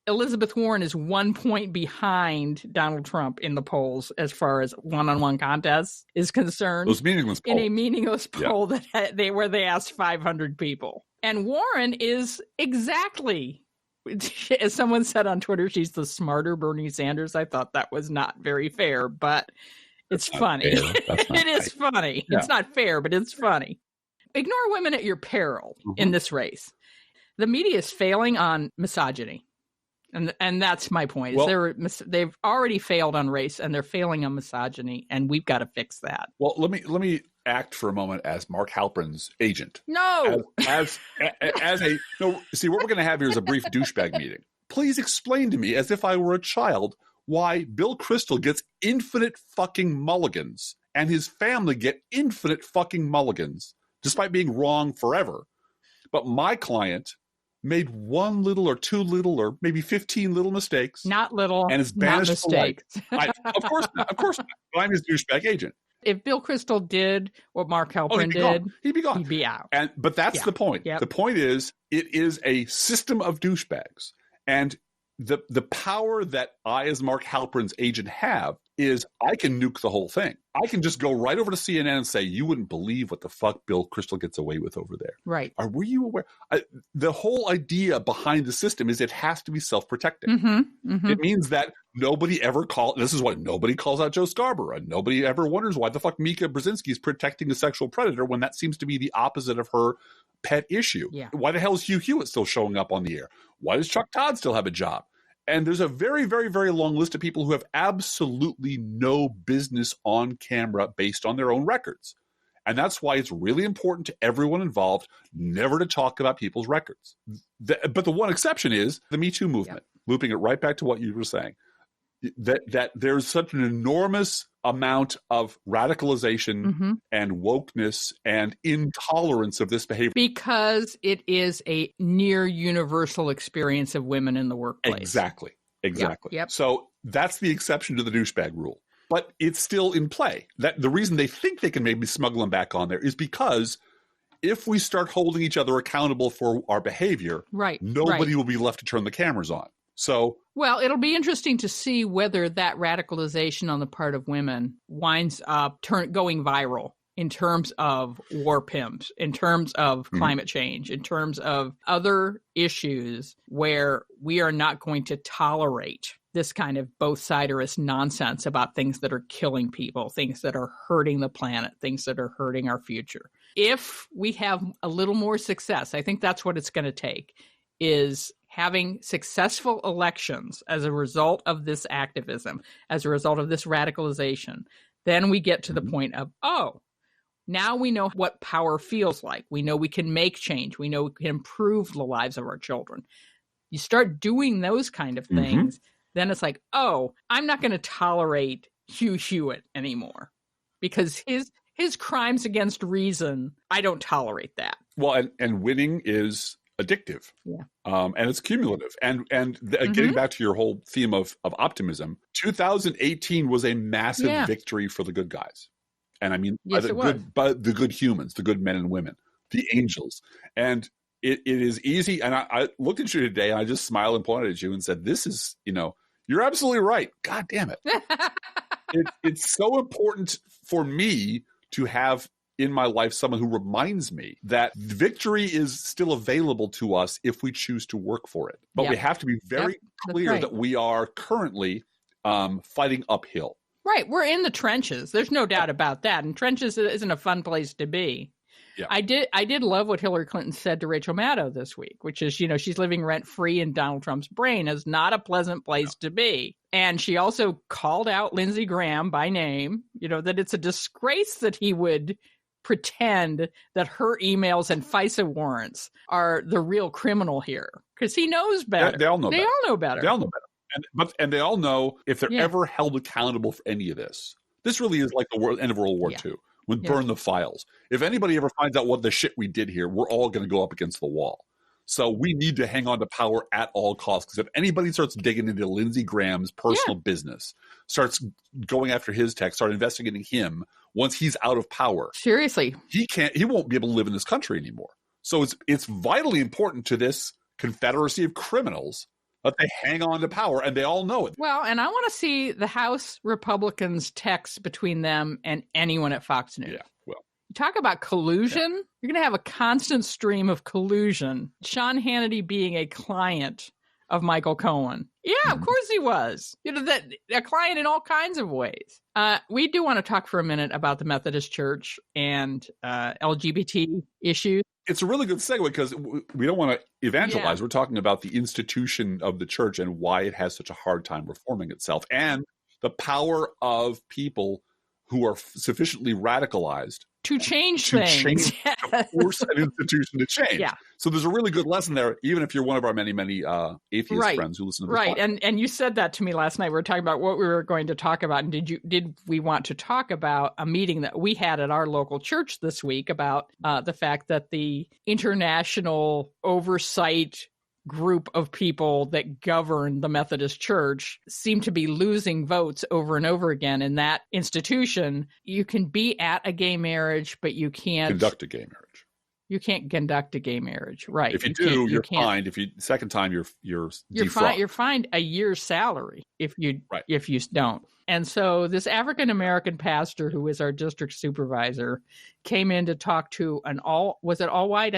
Elizabeth Warren is 1 point behind Donald Trump in the polls as far as one-on-one contests is concerned. Those meaningless polls. In a meaningless poll where they asked 500 people. And Warren is exactly, as someone said on Twitter, she's the smarter Bernie Sanders. I thought that was not very fair, but it's funny. It is funny. Yeah. It's not fair, but it's funny. Ignore women at your peril in this race. The media is failing on misogyny. And that's my point. Well, they've already failed on race and they're failing on misogyny, and we've got to fix that. Well, let me act for a moment as Mark Halperin's agent. No. As a no, see, what we're going to have here is a brief douchebag meeting. Please explain to me, as if I were a child, why Bill Kristol gets infinite fucking mulligans and his family get infinite fucking mulligans, despite being wrong forever. But my client made one little or two little or maybe 15 little mistakes. Not little, and is banished not mistakes. For life. Of course not. But I'm his douchebag agent. If Bill Kristol did what Mark Halperin did, he'd be gone. He'd be out. But that's the point. Yep. The point is, it is a system of douchebags. And the power that I, as Mark Halperin's agent, have is I can nuke the whole thing. I can just go right over to CNN and say, you wouldn't believe what the fuck Bill Kristol gets away with over there. Right. Were you aware? The whole idea behind the system is it has to be self-protecting. It means that nobody ever this is why nobody calls out Joe Scarborough. And nobody ever wonders why the fuck Mika Brzezinski is protecting a sexual predator when that seems to be the opposite of her pet issue. Yeah. Why the hell is Hugh Hewitt still showing up on the air? Why does Chuck Todd still have a job? And there's a very, very, very long list of people who have absolutely no business on camera based on their own records. And that's why it's really important to everyone involved never to talk about people's records. But the one exception is the Me Too movement, looping it right back to what you were saying. That there's such an enormous amount of radicalization and wokeness and intolerance of this behavior. Because it is a near universal experience of women in the workplace. Exactly. Yep. So that's the exception to the douchebag rule. But it's still in play. That the reason they think they can maybe smuggle them back on there is because if we start holding each other accountable for our behavior, nobody will be left to turn the cameras on. So, well, it'll be interesting to see whether that radicalization on the part of women winds up going viral in terms of war pimps, in terms of climate change, in terms of other issues where we are not going to tolerate this kind of both-siderist nonsense about things that are killing people, things that are hurting the planet, things that are hurting our future. If we have a little more success, I think that's what it's going to take, is having successful elections as a result of this activism, as a result of this radicalization. Then we get to the point of, oh, now we know what power feels like. We know we can make change. We know we can improve the lives of our children. You start doing those kind of things, then it's like, oh, I'm not going to tolerate Hugh Hewitt anymore because his crimes against reason, I don't tolerate that. Well, and winning is addictive. Yeah. And it's cumulative. And getting back to your whole theme of optimism, 2018 was a massive victory for the good guys. And I mean, yes, by the good humans, the good men and women, the angels. And it is easy. And I looked at you today and I just smiled and pointed at you and said, this is, you're absolutely right. God damn it. It's so important for me to have in my life someone who reminds me that victory is still available to us if we choose to work for it. But we have to be very clear that we are currently fighting uphill. Right. We're in the trenches. There's no doubt about that. And trenches isn't a fun place to be. Yeah. I did love what Hillary Clinton said to Rachel Maddow this week, which is, she's living rent free in Donald Trump's brain. Is not a pleasant place to be. And she also called out Lindsey Graham by name, that it's a disgrace that he would pretend that her emails and FISA warrants are the real criminal here, because he knows better. They all know better. All know better. They all know better. And they all know if they're ever held accountable for any of this. This really is like the end of World War II, when burn the files. If anybody ever finds out what the shit we did here, we're all going to go up against the wall. So we need to hang on to power at all costs. Because if anybody starts digging into Lindsey Graham's personal business, starts going after his tech, start investigating him, once he's out of power, seriously, he won't be able to live in this country anymore. So it's vitally important to this confederacy of criminals that they hang on to power, and they all know it. Well, and I want to see the House Republicans text between them and anyone at Fox News. Yeah, well. You talk about collusion. Yeah. You're going to have a constant stream of collusion. Sean Hannity being a client of Michael Cohen. Yeah, of course he was. That a client in all kinds of ways. We do want to talk for a minute about the Methodist Church and LGBT issues. It's a really good segue because we don't want to evangelize. Yeah. We're talking about the institution of the church and why it has such a hard time reforming itself, and the power of people who are sufficiently radicalized to change things, to force an institution to change. Yeah. So there's a really good lesson there, even if you're one of our many, many atheist friends who listen to this podcast. And you said that to me last night. We were talking about what we were going to talk about, and did we want to talk about a meeting that we had at our local church this week about the fact that the international oversight group of people that govern the Methodist Church seem to be losing votes over and over again in that institution. You can be at a gay marriage, but you can't conduct a gay marriage. You can't conduct a gay marriage, right? If you do, you're fined. If you second time, you're fined. You're fined a year's salary if you don't. And so this African American pastor, who is our district supervisor, came in to talk to all white?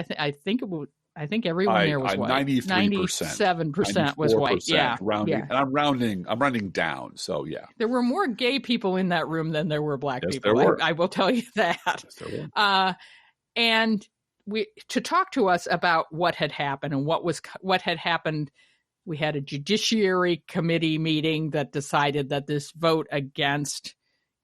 I think everyone there was white. 97% was white. Yeah. Rounding, and I'm rounding down. So yeah. There were more gay people in that room than there were black people. There were. I will tell you that. Yes, there were. And to talk to us about what had happened and what had happened. We had a judiciary committee meeting that decided that this vote against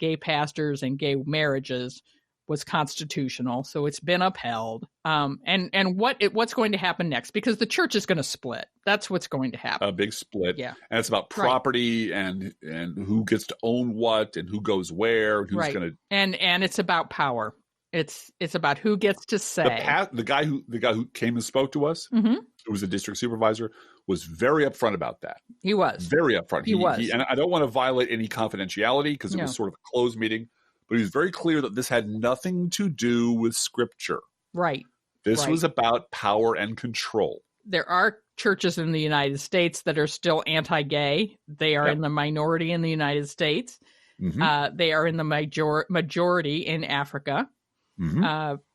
gay pastors and gay marriages was constitutional, so it's been upheld. And what's going to happen next? Because the church is going to split. That's what's going to happen. A big split. Yeah, and it's about property and who gets to own what and who goes where, and who's going to. And it's about power. It's about who gets to say. The guy who came and spoke to us, who was a district supervisor, was very upfront about that. He was very upfront. He was, and I don't want to violate any confidentiality because it was sort of a closed meeting. But he was very clear that this had nothing to do with Scripture. Right. This was about power and control. there are churches in the United States that are still anti-gay. They are in the minority in the United States. They are in the majority in Africa,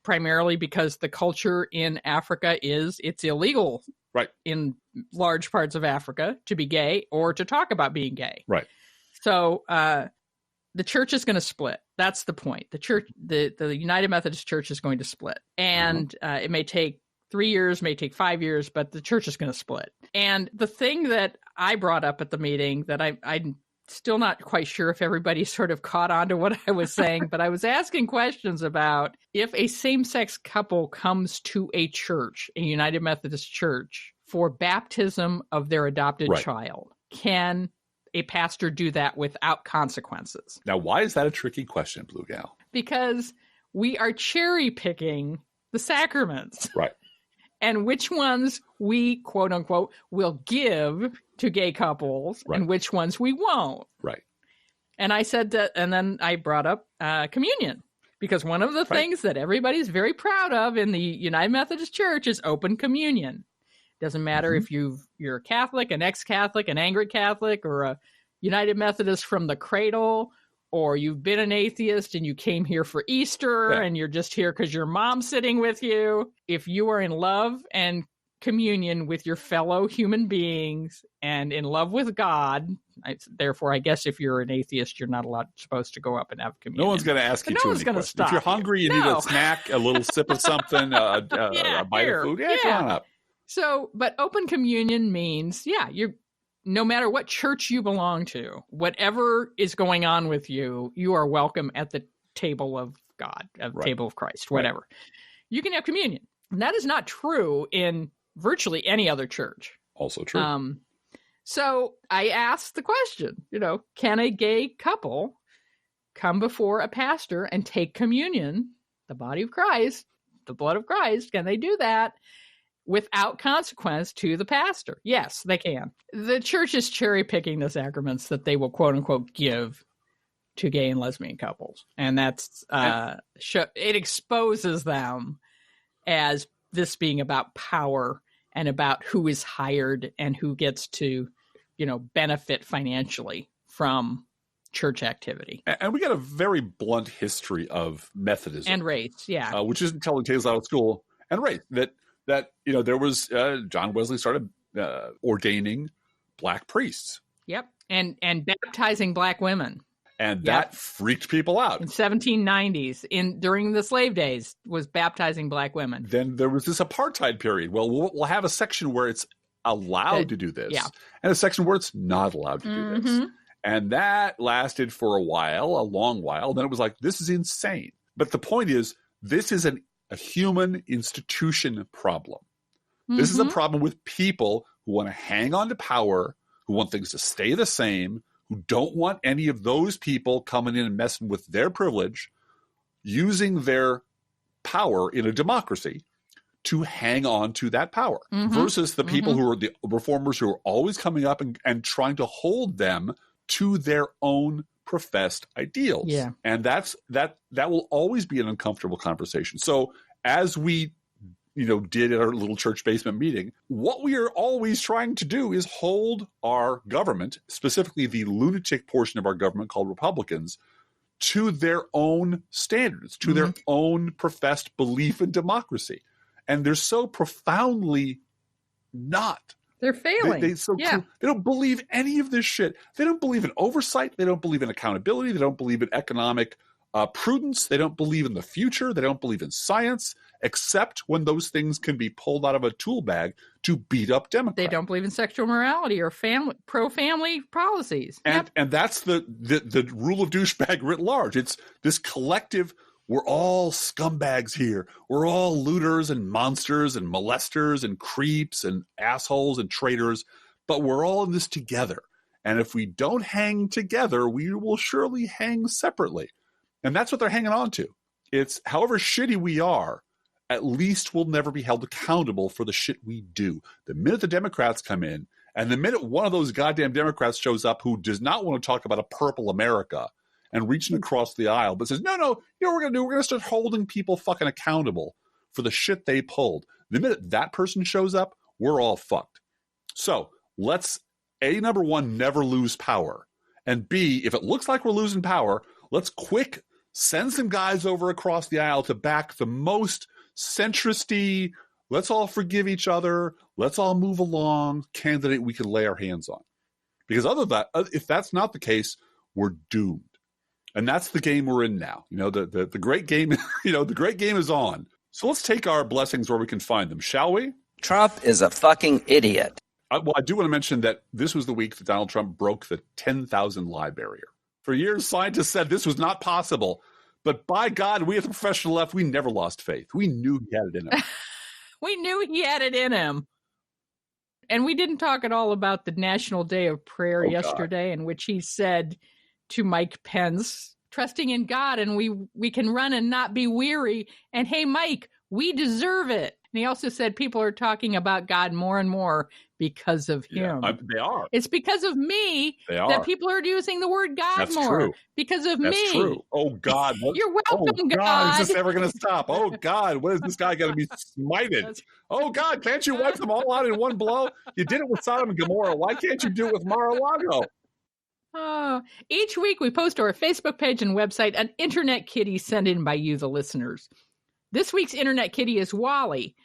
primarily because the culture in Africa it's illegal in large parts of Africa to be gay or to talk about being gay. Right. So the church is going to split. That's the point. The church, the United Methodist Church is going to split. And it may take 3 years, may take 5 years, but the church is going to split. And the thing that I brought up at the meeting that I'm still not quite sure if everybody sort of caught on to what I was saying, but I was asking questions about if a same-sex couple comes to a church, a United Methodist Church, for baptism of their adopted child, can a pastor do that without consequences? Now, why is that a tricky question, Blue Gal? Because we are cherry-picking the sacraments. Right. And which ones we, quote unquote, will give to gay couples and which ones we won't. Right. And I said that, and then I brought up communion, because one of the things that everybody's very proud of in the United Methodist Church is open communion. Doesn't matter if you're a Catholic, an ex-Catholic, an Anglican Catholic, or a United Methodist from the cradle, or you've been an atheist and you came here for Easter and you're just here because your mom's sitting with you. If you are in love and communion with your fellow human beings and in love with God, therefore, I guess if you're an atheist, you're not supposed to go up and have communion. No one's going to ask you too many questions. If you're hungry, you need a snack, a little sip of something, a bite of food. Yeah, come on up. So, but open communion means, you're, no matter what church you belong to, whatever is going on with you, you are welcome at the table of God, at the table of Christ, whatever. You can have communion. And that is not true in virtually any other church. Also true. So I asked the question, can a gay couple come before a pastor and take communion, the body of Christ, the blood of Christ? Can they do that without consequence to the pastor? Yes, they can. The church is cherry picking the sacraments that they will, quote unquote, give to gay and lesbian couples. And that's, it exposes them as this being about power and about who is hired and who gets to, benefit financially from church activity. And we got a very blunt history of Methodism. And race, which isn't telling tales out of school. And race, that there was, John Wesley started ordaining black priests. Yep. And baptizing black women. And that freaked people out. In 1790s, during the slave days, was baptizing black women. Then there was this apartheid period. Well, we'll have a section where it's allowed to do this, and a section where it's not allowed to do this. And that lasted for a while, a long while. Then it was like, this is insane. But the point is, this is a human institution problem. This is a problem with people who want to hang on to power, who want things to stay the same, who don't want any of those people coming in and messing with their privilege, using their power in a democracy to hang on to that power, versus the people who are the reformers who are always coming up and trying to hold them to their own professed ideals. Yeah. And that will always be an uncomfortable conversation. So as we did at our little church basement meeting, what we are always trying to do is hold our government, specifically the lunatic portion of our government called Republicans, to their own standards, to their own professed belief in democracy. And they're so profoundly not. They're failing. They don't believe any of this shit. They don't believe in oversight. They don't believe in accountability. They don't believe in economic prudence. They don't believe in the future. They don't believe in science, except when those things can be pulled out of a tool bag to beat up Democrats. They don't believe in sexual morality or pro-family policies. And that's the rule of douchebag writ large. It's this collective, we're all scumbags here. We're all looters and monsters and molesters and creeps and assholes and traitors, but we're all in this together. And if we don't hang together, we will surely hang separately. And that's what they're hanging on to. It's however shitty we are, at least we'll never be held accountable for the shit we do. The minute the Democrats come in, and the minute one of those goddamn Democrats shows up who does not want to talk about a purple America and reaching across the aisle, but says, no, what we're going to do, we're going to start holding people fucking accountable for the shit they pulled. The minute that person shows up, we're all fucked. So let's, number one, never lose power. And B, if it looks like we're losing power, let's send some guys over across the aisle to back the most centrist-y, let's all forgive each other, let's all move along candidate we can lay our hands on. Because other than that, if that's not the case, we're doomed. And that's the game we're in now. The great game, the great game is on. So let's take our blessings where we can find them, shall we? Trump is a fucking idiot. I do want to mention that this was the week that Donald Trump broke the 10,000 lie barrier. For years, scientists said this was not possible. But by God, we at the professional left, we never lost faith. We knew he had it in him. We knew he had it in him. And we didn't talk at all about the National Day of Prayer yesterday, in which he said to Mike Pence, trusting in God, and we can run and not be weary. And hey, Mike, we deserve it. And he also said people are talking about God more and more because of him. They are. It's because of me that people are using the word God That's more. True. Because of That's me. That's true. Oh, God. You're welcome, God. God. Is this ever going to stop? Oh, God. When is this guy going to be smited? Oh, God. Can't you wipe them all out in one blow? You did it with Sodom and Gomorrah. Why can't you do it with Mar-a-Lago? Each week we post to our Facebook page and website an internet kitty sent in by you, the listeners. This week's internet kitty is Wally.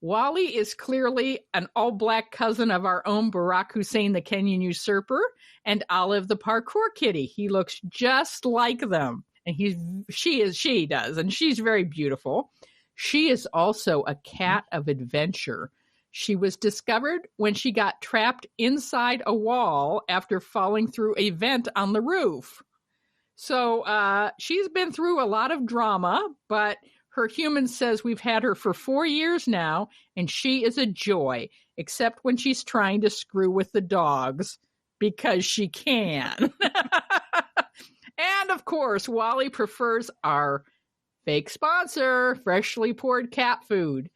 Wally is clearly an all-black cousin of our own Barack Hussein, the Kenyan usurper, and Olive, the parkour kitty. He looks just like them, and she does, and she's very beautiful. She is also a cat of adventure. She was discovered when she got trapped inside a wall after falling through a vent on the roof. So she's been through a lot of drama, but her human says we've had her for 4 years now, and she is a joy, except when she's trying to screw with the dogs, because she can. And, of course, Wally prefers our fake sponsor, Freshly Poured Cat Food.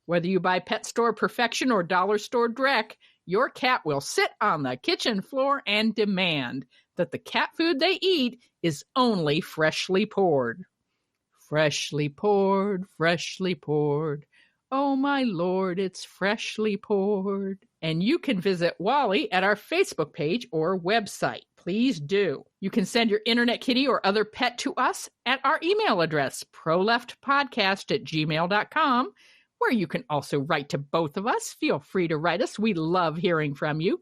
Whether you buy Pet Store Perfection or Dollar Store Drek, your cat will sit on the kitchen floor and demand that the cat food they eat is only freshly poured. Freshly poured, freshly poured. Oh, my Lord, it's freshly poured. And you can visit Wally at our Facebook page or website. Please do. You can send your internet kitty or other pet to us at our email address, proleftpodcast@gmail.com, where you can also write to both of us. Feel free to write us. We love hearing from you.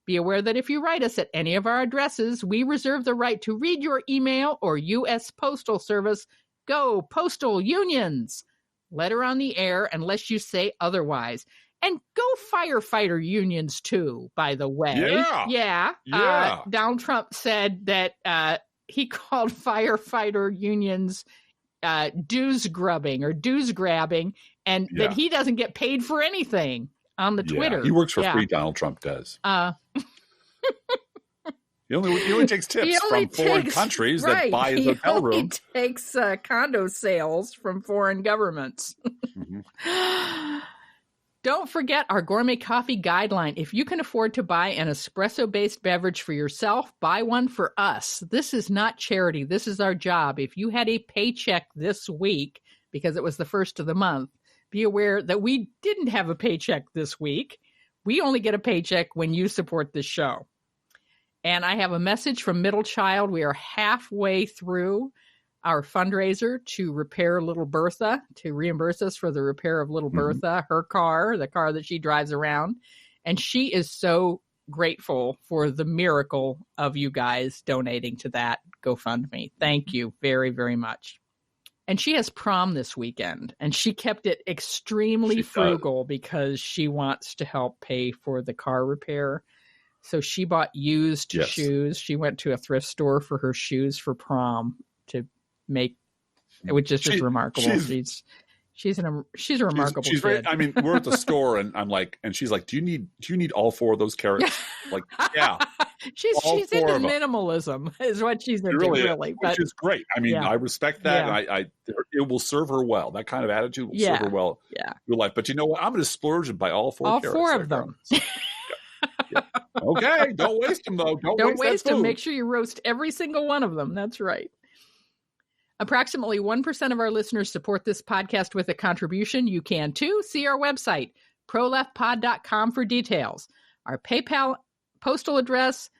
Be aware that if you write us at any of our addresses, we reserve the right to read your email or U.S. Postal Service. Go Postal Unions! Letter on the air unless you say otherwise. And go firefighter unions too, by the way. Yeah. Donald Trump said that he called firefighter unions dues grubbing or dues grabbing, and that he doesn't get paid for anything on the Twitter. He works for free, Donald Trump does. He only takes tips from foreign countries that buy his hotel room. He takes condo sales from foreign governments. Mm-hmm. Don't forget our gourmet coffee guideline. If you can afford to buy an espresso-based beverage for yourself, buy one for us. This is not charity. This is our job. If you had a paycheck this week, because it was the first of the month, be aware that we didn't have a paycheck this week. We only get a paycheck when you support this show. And I have a message from Middle Child. We are halfway through our fundraiser to repair little Bertha, to reimburse us for the repair of little Bertha, her car, the car that she drives around. And she is so grateful for the miracle of you guys donating to that GoFundMe. Thank you very, very much. And she has prom this weekend, and she kept it extremely frugal because she wants to help pay for the car repair. So she bought used shoes. She went to a thrift store for her shoes for prom to make, which is just remarkable. She's a remarkable kid. Very, I mean, we're at the store, and I'm like, and she's like, do you need all four of those carrots? Like, yeah. she's into minimalism, is what she's into, really. Which is great. I mean, I respect that. And it will serve her well. That kind of attitude will serve her well in your life. But you know what? I'm going to splurge and buy all four carrots. All four of them. Okay, don't waste them, though. Don't waste them. Make sure you roast every single one of them. That's right. Approximately 1% of our listeners support this podcast with a contribution. You can, too. See our website, proleftpod.com for details. Our PayPal postal address,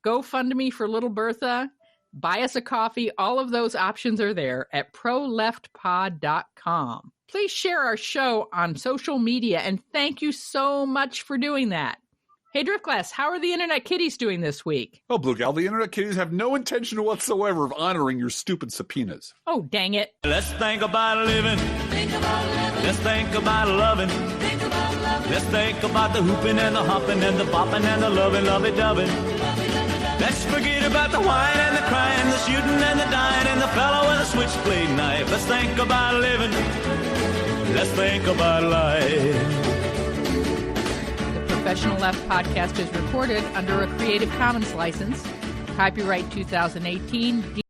GoFundMe for Little Bertha, buy us a coffee. All of those options are there at proleftpod.com. Please share our show on social media, and thank you so much for doing that. Hey, Driftglass, how are the Internet Kitties doing this week? Well, Blue Gal, the Internet Kitties have no intention whatsoever of honoring your stupid subpoenas. Oh, dang it. Let's think about living. Think about living. Let's think about loving. Think about loving. Let's think about the hooping and the hopping and the bopping and the loving, lovey-dovey. Let's forget about the wine and the crying, the shooting and the dying, and the fellow with a switchblade knife. Let's think about living. Let's think about life. Professional Left podcast is recorded under a Creative Commons license. Copyright 2018.